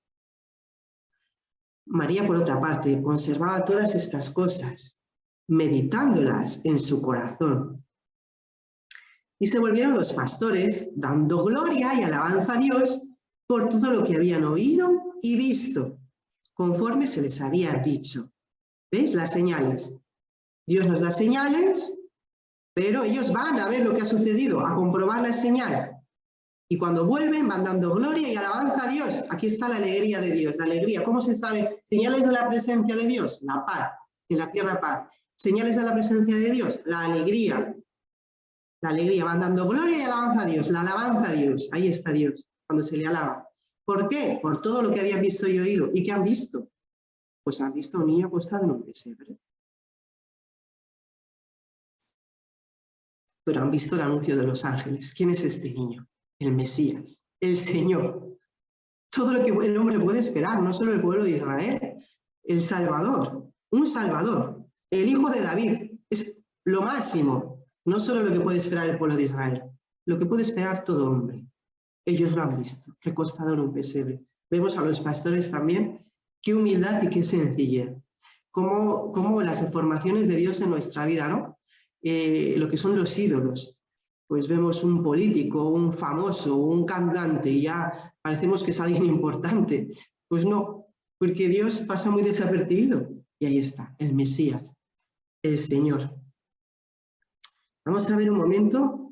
María, por otra parte, conservaba todas estas cosas, meditándolas en su corazón. Y se volvieron los pastores, dando gloria y alabanza a Dios por todo lo que habían oído y visto, conforme se les había dicho. ¿Veis? Las señales. Dios nos da señales, pero ellos van a ver lo que ha sucedido, a comprobar la señal. Y cuando vuelven van dando gloria y alabanza a Dios. Aquí está la alegría de Dios, la alegría. ¿Cómo se sabe? Señales de la presencia de Dios, la paz, en la tierra paz. Señales de la presencia de Dios, la alegría. La alegría, van dando gloria y alabanza a Dios, la alabanza a Dios. Ahí está Dios, cuando se le alaba. ¿Por qué? Por todo lo que habían visto y oído. ¿Y qué han visto? Pues han visto a un niño acostado en un pesebre. Pero han visto el anuncio de los ángeles. ¿Quién es este niño? El Mesías, el Señor. Todo lo que el hombre puede esperar, no solo el pueblo de Israel, el Salvador, un Salvador, el Hijo de David, es lo máximo, no solo lo que puede esperar el pueblo de Israel, lo que puede esperar todo hombre. Ellos lo han visto, recostado en un pesebre. Vemos a los pastores también, qué humildad y qué sencillez, como las informaciones de Dios en nuestra vida, ¿no? Lo que son los ídolos. Pues vemos un político, un famoso, un cantante y ya parecemos que es alguien importante. Pues no, porque Dios pasa muy desapercibido. Y ahí está, el Mesías, el Señor. Vamos a ver un momento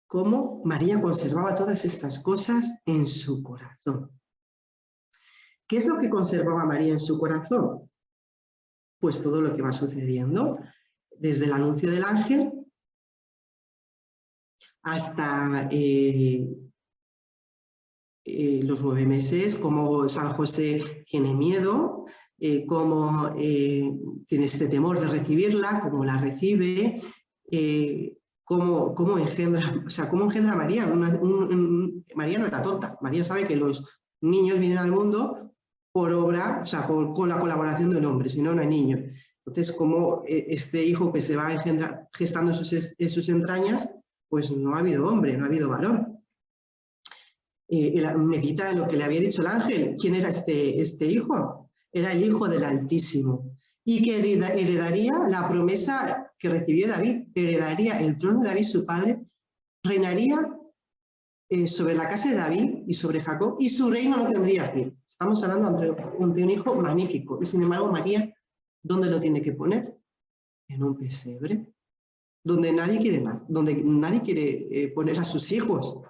cómo María conservaba todas estas cosas en su corazón. ¿Qué es lo que conservaba María en su corazón? Pues todo lo que va sucediendo, desde el anuncio del ángel hasta los 9 meses, cómo San José tiene miedo, cómo tiene este temor de recibirla, cómo la recibe, cómo engendra, o sea, cómo engendra a María. María no era tonta, María sabe que los niños vienen al mundo por obra, o sea, con la colaboración de un hombre, si no, no hay niño. Entonces, como este hijo que se va gestando en sus entrañas, pues no ha habido hombre, no ha habido varón. Medita en lo que le había dicho el ángel. ¿Quién era este hijo? Era el Hijo del Altísimo, y que heredaría la promesa que recibió David, heredaría el trono de David, su padre, reinaría sobre la casa de David y sobre Jacob, y su reino no tendría fin. Estamos hablando de un hijo magnífico, y sin embargo María, ¿dónde lo tiene que poner? En un pesebre, donde nadie quiere poner a sus hijos,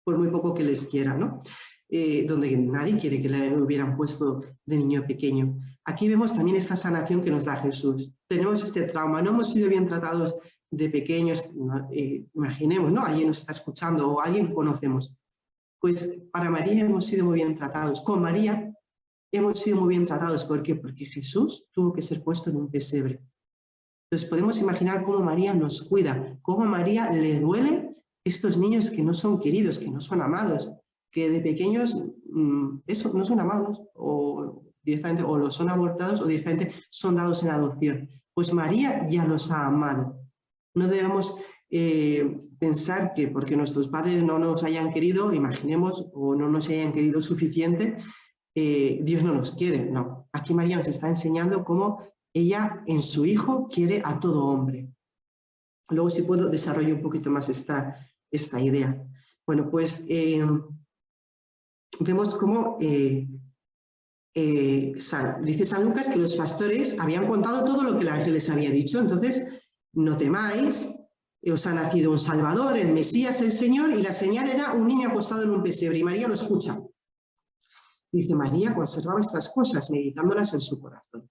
por muy poco que les quiera, ¿no? Donde nadie quiere que le hubieran puesto de niño pequeño. Aquí vemos también esta sanación que nos da Jesús. Tenemos este trauma, no hemos sido bien tratados de pequeños, imaginemos, ¿no? Alguien nos está escuchando o alguien que conocemos. Pues para María hemos sido muy bien tratados. Con María hemos sido muy bien tratados. ¿Por qué? Porque Jesús tuvo que ser puesto en un pesebre. Entonces podemos imaginar cómo María nos cuida, cómo a María le duelen estos niños que no son queridos, que no son amados, que de pequeños eso, no son amados o directamente o los son abortados o directamente son dados en adopción. Pues María ya los ha amado. No debemos pensar que porque nuestros padres no nos hayan querido, imaginemos, o no nos hayan querido suficiente, Dios no nos quiere. No, aquí María nos está enseñando cómo ella en su Hijo quiere a todo hombre. Luego, si puedo, desarrollo un poquito más esta idea. Bueno, pues vemos cómo dice San Lucas que los pastores habían contado todo lo que el ángel les había dicho. Entonces, no temáis, os ha nacido un Salvador, el Mesías, el Señor, y la señal era un niño acostado en un pesebre, y María lo escucha. Dice, María conservaba estas cosas, meditándolas en su corazón.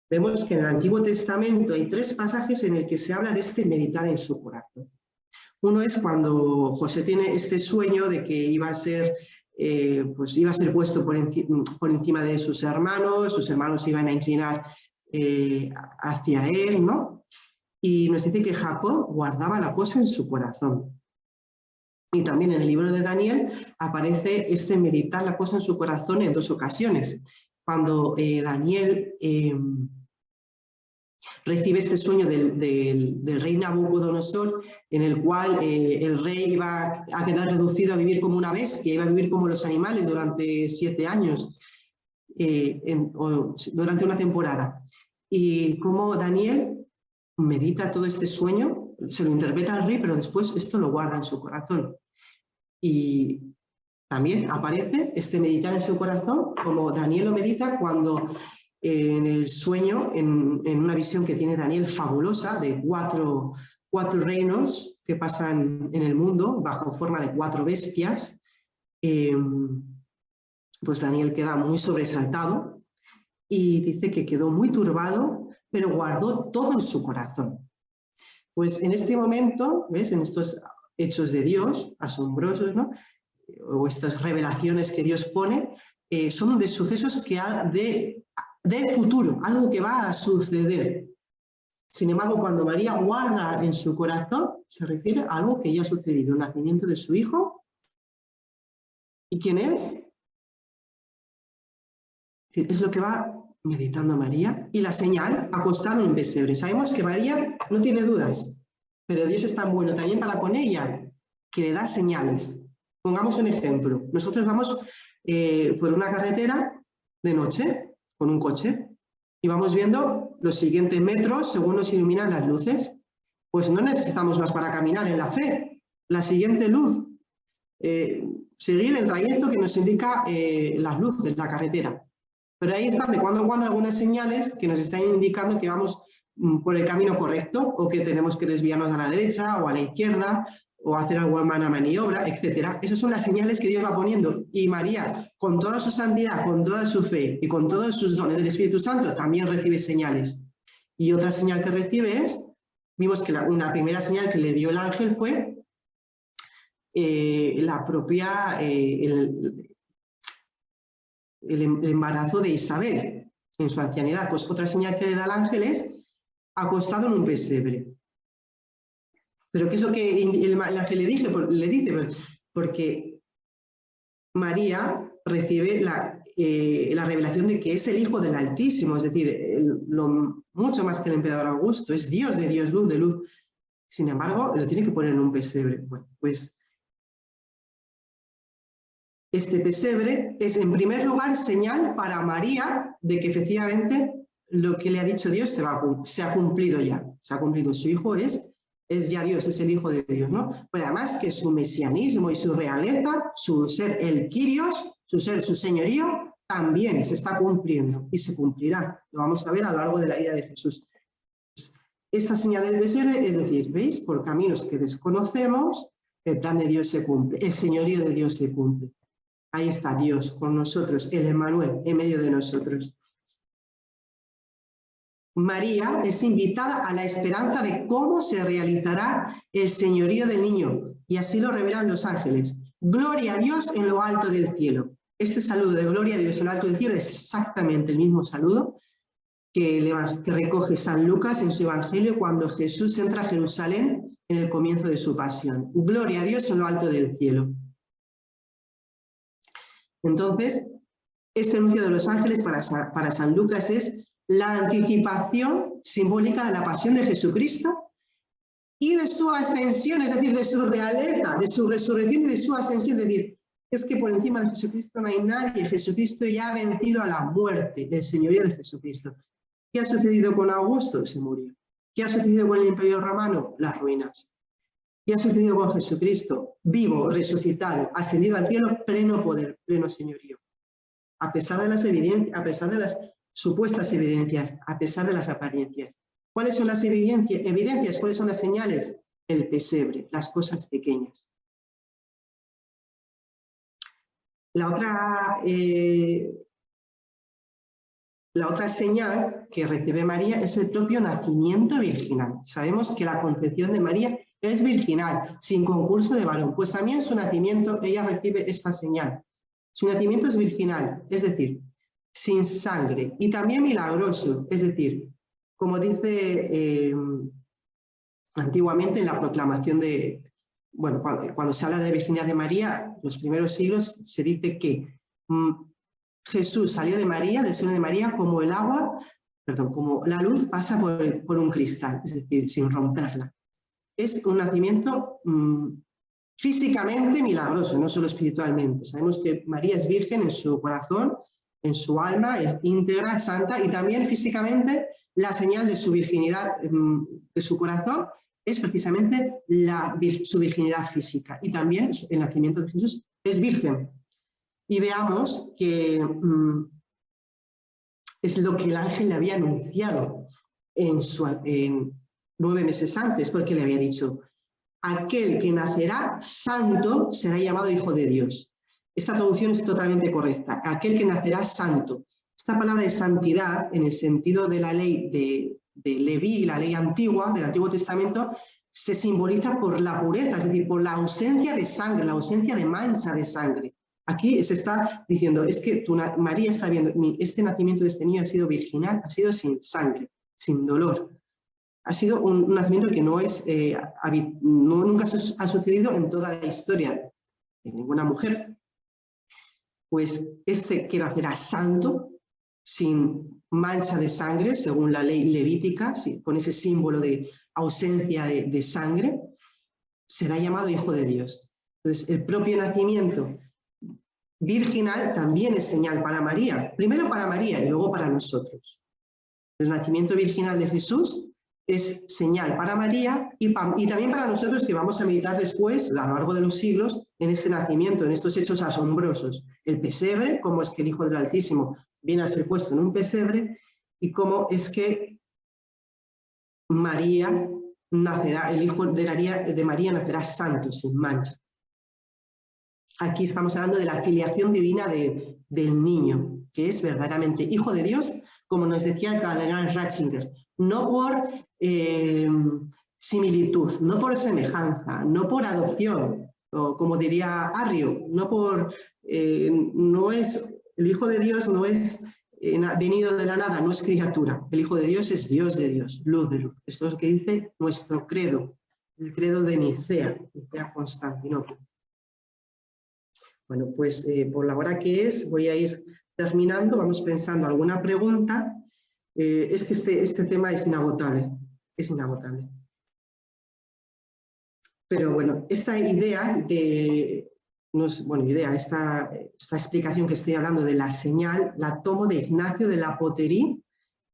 Vemos que en el Antiguo Testamento hay 3 pasajes en el que se habla de este meditar en su corazón. Uno es cuando José tiene este sueño de que iba a ser puesto por encima de sus hermanos iban a inclinar hacia él, ¿no? Y nos dice que Jacob guardaba la cosa en su corazón. Y también en el libro de Daniel aparece este meditar la cosa en su corazón en 2 ocasiones. Cuando Daniel recibe este sueño del rey Nabucodonosor, en el cual el rey iba a quedar reducido a vivir como una bestia, iba a vivir como los animales durante 7 años, durante una temporada. Y como Daniel medita todo este sueño, se lo interpreta al rey, pero después esto lo guarda en su corazón. Y también aparece este meditar en su corazón, como Daniel lo medita cuando en el sueño, en una visión que tiene Daniel fabulosa de cuatro reinos que pasan en el mundo bajo forma de 4 bestias, pues Daniel queda muy sobresaltado y dice que quedó muy turbado, pero guardó todo en su corazón. Pues en este momento, ¿ves? En estos hechos de Dios, asombrosos, ¿no? O estas revelaciones que Dios pone, son de sucesos que de futuro, algo que va a suceder. Sin embargo, cuando María guarda en su corazón, se refiere a algo que ya ha sucedido, el nacimiento de su hijo. ¿Y quién es? Es lo que va meditando María. Y la señal, acostado en un pesebre. Sabemos que María no tiene dudas, pero Dios es tan bueno también para con ella, que le da señales. Pongamos un ejemplo. Nosotros vamos por una carretera de noche, con un coche, y vamos viendo los siguientes metros según nos iluminan las luces. Pues no necesitamos más para caminar en la fe. La siguiente luz, seguir el trayecto que nos indica las luces, la carretera. Pero ahí están de cuando en cuando algunas señales que nos están indicando que vamos por el camino correcto o que tenemos que desviarnos a la derecha o a la izquierda o hacer alguna maniobra, etc. Esas son las señales que Dios va poniendo. Y María, con toda su santidad, con toda su fe y con todos sus dones del Espíritu Santo, también recibe señales. Y otra señal que recibe es, vimos que una primera señal que le dio el ángel fue la propia... el embarazo de Isabel en su ancianidad. Pues otra señal que le da el ángel es acostado en un pesebre. ¿Pero qué es lo que el ángel le dice? Porque María recibe la revelación de que es el Hijo del Altísimo, es decir, mucho más que el emperador Augusto, es Dios de Dios, luz de luz. Sin embargo, lo tiene que poner en un pesebre. Bueno, pues este pesebre es, en primer lugar, señal para María de que efectivamente lo que le ha dicho Dios se ha cumplido ya. Se ha cumplido. Su hijo es ya Dios, es el Hijo de Dios, ¿no? Pero además que su mesianismo y su realeza, su ser el Kyrios, su ser, su señorío, también se está cumpliendo y se cumplirá. Lo vamos a ver a lo largo de la vida de Jesús. Esta señal del pesebre, es decir, ¿veis? Por caminos que desconocemos, el plan de Dios se cumple, el señorío de Dios se cumple. Ahí está Dios con nosotros, el Emmanuel, en medio de nosotros. María es invitada a la esperanza de cómo se realizará el señorío del niño, y así lo revelan los ángeles. Gloria a Dios en lo alto del cielo. Este saludo de gloria a Dios en lo alto del cielo es exactamente el mismo saludo que recoge San Lucas en su Evangelio cuando Jesús entra a Jerusalén en el comienzo de su pasión. Gloria a Dios en lo alto del cielo. Entonces, este anuncio de los ángeles para San Lucas es la anticipación simbólica de la pasión de Jesucristo y de su ascensión, es decir, de su realeza, de su resurrección y de su ascensión. Es decir, es que por encima de Jesucristo no hay nadie. Jesucristo ya ha vencido a la muerte, el señorío de Jesucristo. ¿Qué ha sucedido con Augusto? Se murió. ¿Qué ha sucedido con el Imperio Romano? Las ruinas. ¿Qué ha sucedido con Jesucristo? Vivo, resucitado, ascendido al cielo, pleno poder, pleno señorío. A pesar de las evidencias, a pesar de las supuestas evidencias, a pesar de las apariencias. ¿Cuáles son las evidencias? ¿Cuáles son las señales? El pesebre, las cosas pequeñas. La otra señal que recibe María es el propio nacimiento virginal. Sabemos que la concepción de María es virginal, sin concurso de varón. Pues también su nacimiento, ella recibe esta señal. Su nacimiento es virginal, es decir, sin sangre y también milagroso, es decir, como dice antiguamente en la proclamación de, bueno, cuando se habla de la virginidad de María, los primeros siglos se dice que Jesús salió de María, del seno de María, como el agua, perdón, como la luz pasa por un cristal, es decir, sin romperla. Es un nacimiento físicamente milagroso, no solo espiritualmente. Sabemos que María es virgen en su corazón, en su alma, es íntegra, santa, y también físicamente la señal de su virginidad, de su corazón, es precisamente su virginidad física. Y también el nacimiento de Jesús es virgen. Y veamos que es lo que el ángel le había anunciado en 9 meses antes, porque le había dicho: aquel que nacerá santo será llamado Hijo de Dios. Esta traducción es totalmente correcta. Aquel que nacerá santo. Esta palabra de santidad, en el sentido de la ley de Leví, la ley antigua, del Antiguo Testamento, se simboliza por la pureza, es decir, por la ausencia de sangre, la ausencia de mancha de sangre. Aquí se está diciendo, es que María está viendo, este nacimiento de este niño ha sido virginal, ha sido sin sangre, sin dolor. Ha sido un nacimiento que no es, nunca ha sucedido en toda la historia de ninguna mujer. Pues este que nacerá santo, sin mancha de sangre, según la ley levítica, con ese símbolo de ausencia de sangre, será llamado Hijo de Dios. Entonces, el propio nacimiento virginal también es señal para María. Primero para María y luego para nosotros. El nacimiento virginal de Jesús es señal para María y también para nosotros, que vamos a meditar después, a lo largo de los siglos, en este nacimiento, en estos hechos asombrosos. El pesebre, cómo es que el Hijo del Altísimo viene a ser puesto en un pesebre, y cómo es que María nacerá, el Hijo de María nacerá santo, sin mancha. Aquí estamos hablando de la filiación divina del niño, que es verdaderamente Hijo de Dios, como nos decía el cardenal Ratzinger, no por similitud, no por semejanza, no por adopción, o como diría Arrio, no es, el Hijo de Dios no es venido de la nada, no es criatura. El Hijo de Dios es Dios de Dios, luz de luz. Esto es lo que dice nuestro credo, el credo de Nicea Constantinopla. Bueno, pues por la hora que es, voy a ir terminando, vamos pensando alguna pregunta. Es que este tema es inagotable, es inagotable. Pero bueno, esta idea esta explicación que estoy hablando de la señal, la tomo de Ignacio de la Poterie,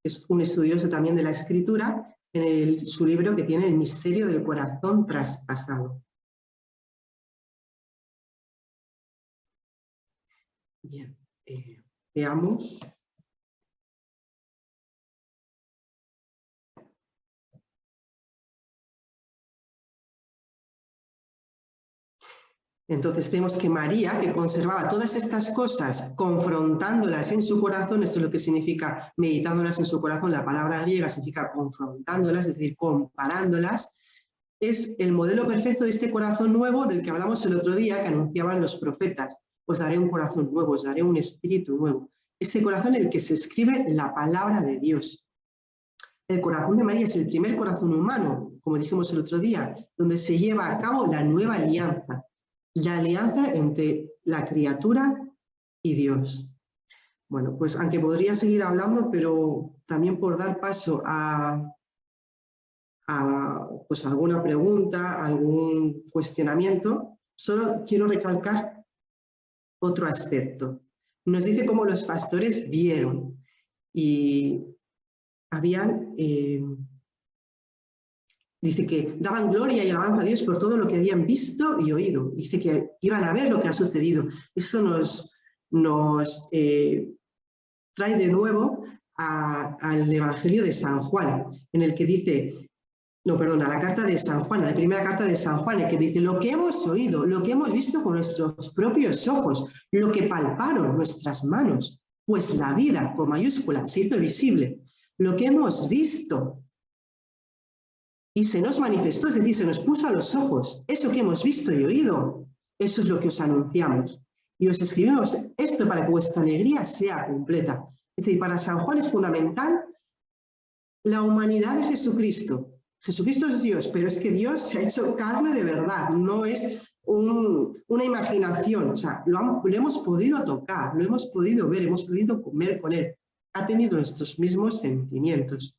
que es un estudioso también de la escritura, en su libro que tiene El misterio del corazón traspasado. Bien, veamos. Entonces vemos que María, que conservaba todas estas cosas, confrontándolas en su corazón, esto es lo que significa meditándolas en su corazón, la palabra griega significa confrontándolas, es decir, comparándolas, es el modelo perfecto de este corazón nuevo del que hablamos el otro día, que anunciaban los profetas. Os daré un corazón nuevo, os daré un espíritu nuevo. Este corazón en el que se escribe la palabra de Dios. El corazón de María es el primer corazón humano, como dijimos el otro día, donde se lleva a cabo la nueva alianza. La alianza entre la criatura y Dios. Bueno, pues aunque podría seguir hablando, pero también por dar paso a pues alguna pregunta, algún cuestionamiento, solo quiero recalcar otro aspecto. Nos dice cómo los pastores vieron y habían... dice que daban gloria y alabanza a Dios por todo lo que habían visto y oído. Dice que iban a ver lo que ha sucedido. Eso nos trae de nuevo al Evangelio de San Juan, en el que dice, a la carta de San Juan, la primera carta de San Juan, en que dice, lo que hemos oído, lo que hemos visto con nuestros propios ojos, lo que palparon nuestras manos, pues la vida, con mayúscula, se hizo visible. Lo que hemos visto y se nos manifestó, es decir, se nos puso a los ojos. Eso que hemos visto y oído, eso es lo que os anunciamos. y os escribimos esto para que vuestra alegría sea completa. Es decir, para San Juan es fundamental la humanidad de Jesucristo. Jesucristo es Dios, pero es que Dios se ha hecho carne de verdad, no es una imaginación, o sea, lo hemos podido tocar, lo hemos podido ver, hemos podido comer con Él, ha tenido nuestros mismos sentimientos.